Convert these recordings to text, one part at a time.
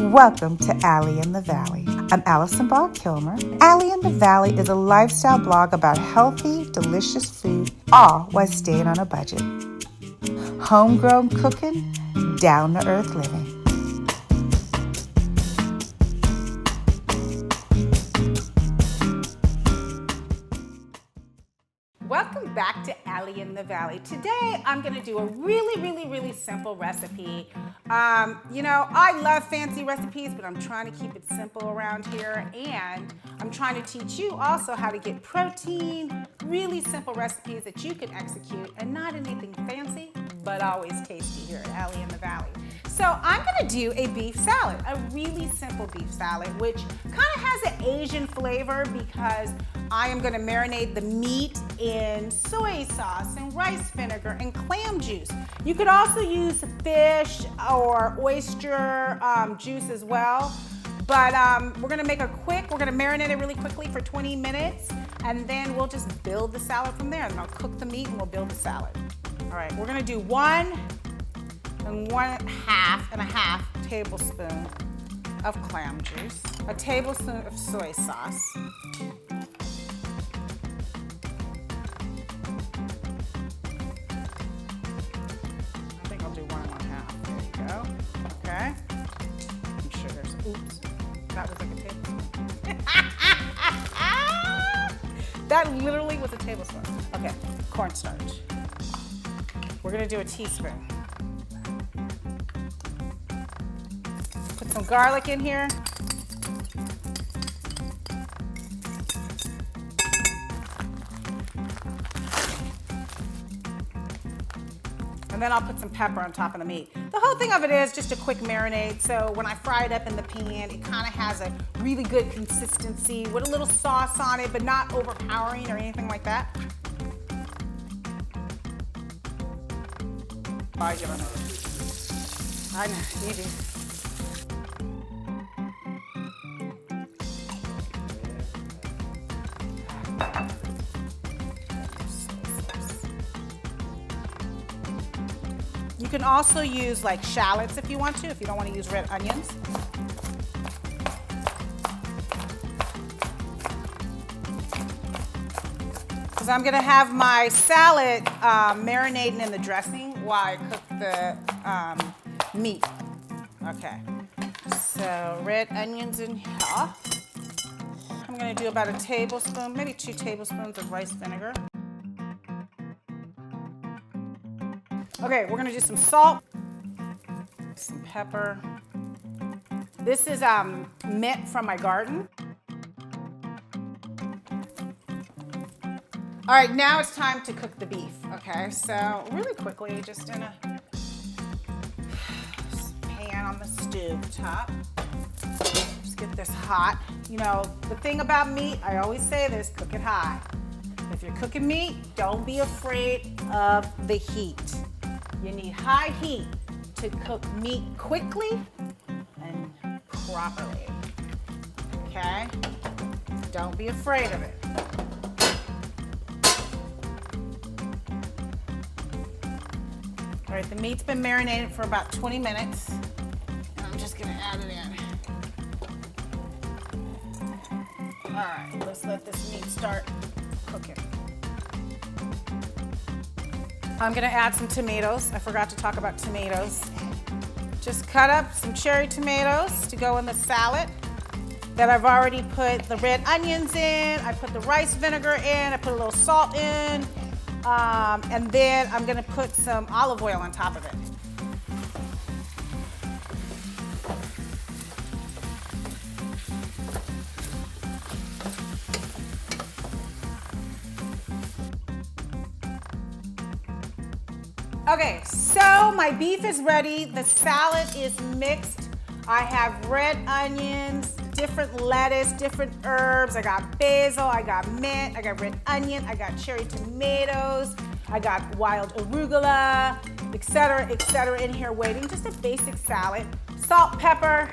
Welcome to Allie in the Valley. I'm Allison Ball Kilmer. Allie in the Valley is a lifestyle blog about healthy, delicious food, all while staying on a budget. Homegrown cooking, down-to-earth living. Welcome back to Allie in the Valley. Today, I'm gonna do a really simple recipe. I love fancy recipes, but I'm trying to keep it simple around here. And I'm trying to teach you also how to get protein, really simple recipes that you can execute and not anything fancy, but always tasty here at Allie in the Valley. So I'm gonna do a beef salad, a really simple beef salad, which kind of has an Asian flavor because I am gonna marinate the meat in soy sauce and rice vinegar and clam juice. You could also use fish or oyster juice as well. But we're gonna marinate it really quickly for 20 minutes, and then we'll just build the salad from there. And I'll cook the meat and we'll build the salad. All right, we're gonna do 1.5 tablespoon of clam juice, a tablespoon of soy sauce, I think I'll do 1.5. There you go. Okay. I'm sure there's, oops, that was like a tablespoon. That literally was a tablespoon. Okay, cornstarch. We're gonna do a teaspoon. Put some garlic in here. And then I'll put some pepper on top of the meat. The whole thing of it is just a quick marinade, so when I fry it up in the pan, it kind of has a really good consistency with a little sauce on it, but not overpowering or anything like that. I know, you do. You can also use like shallots if you want to, if you don't want to use red onions. Because I'm gonna have my salad marinating in the dressing while I cook the meat. Okay, so red onions in here. I'm gonna do about a tablespoon, maybe 2 tablespoons of rice vinegar. Okay, we're gonna do some salt, some pepper. This is mint from my garden. All right, now it's time to cook the beef, okay? So really quickly, just in a pan on the stove top. Just get this hot. You know, the thing about meat, I always say this, cook it high. If you're cooking meat, don't be afraid of the heat. You need high heat to cook meat quickly and properly, okay? Don't be afraid of it. All right, the meat's been marinated for about 20 minutes, and I'm just gonna add it in. All right, let's let this meat start cooking. I'm gonna add some tomatoes. I forgot to talk about tomatoes. Just cut up some cherry tomatoes to go in the salad. Then I've already put the red onions in, I put the rice vinegar in, I put a little salt in, and then I'm gonna put some olive oil on top of it. Okay, so my beef is ready. The salad is mixed. I have red onions, different lettuce, different herbs. I got basil, I got mint, I got red onion, I got cherry tomatoes, I got wild arugula, etc. in here waiting. Just a basic salad. Salt, pepper,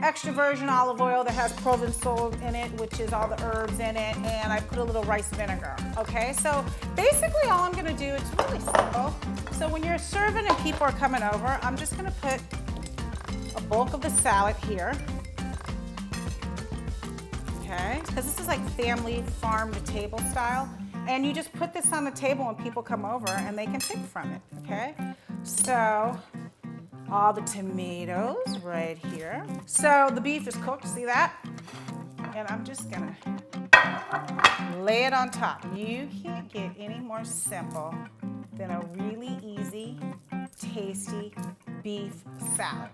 extra virgin olive oil that has Provençal in it, which is all the herbs in it, and I put a little rice vinegar, okay? So basically all I'm gonna do, it's really simple. So when you're serving and people are coming over, I'm just gonna put a bulk of the salad here. Okay, because this is like family farm to table style. And you just put this on the table when people come over and they can pick from it, okay? So, all the tomatoes right here. So the beef is cooked, see that? And I'm just gonna lay it on top. You can't get any more simple than a really easy, tasty beef salad.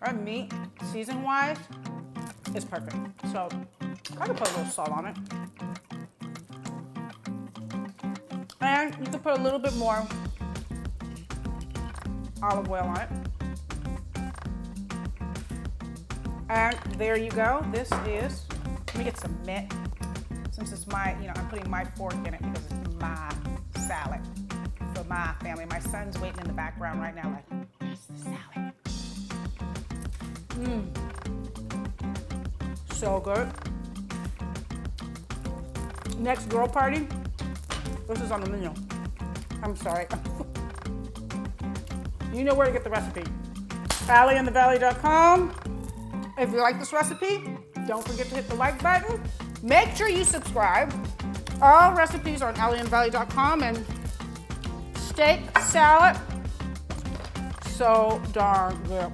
Our meat, season-wise, is perfect. So I can put a little salt on it. And you can put a little bit more olive oil on it. And there you go. This is, let me get some mint. Since it's my, I'm putting my fork in it because it's my salad for my family. My son's waiting in the background right now like, where's the salad? So good. Next girl party, this is on the menu. I'm sorry. You know where to get the recipe. AllieInTheValley.com. If you like this recipe, don't forget to hit the like button. Make sure you subscribe. All recipes are on AllieInTheValley.com, and steak salad, so darn good.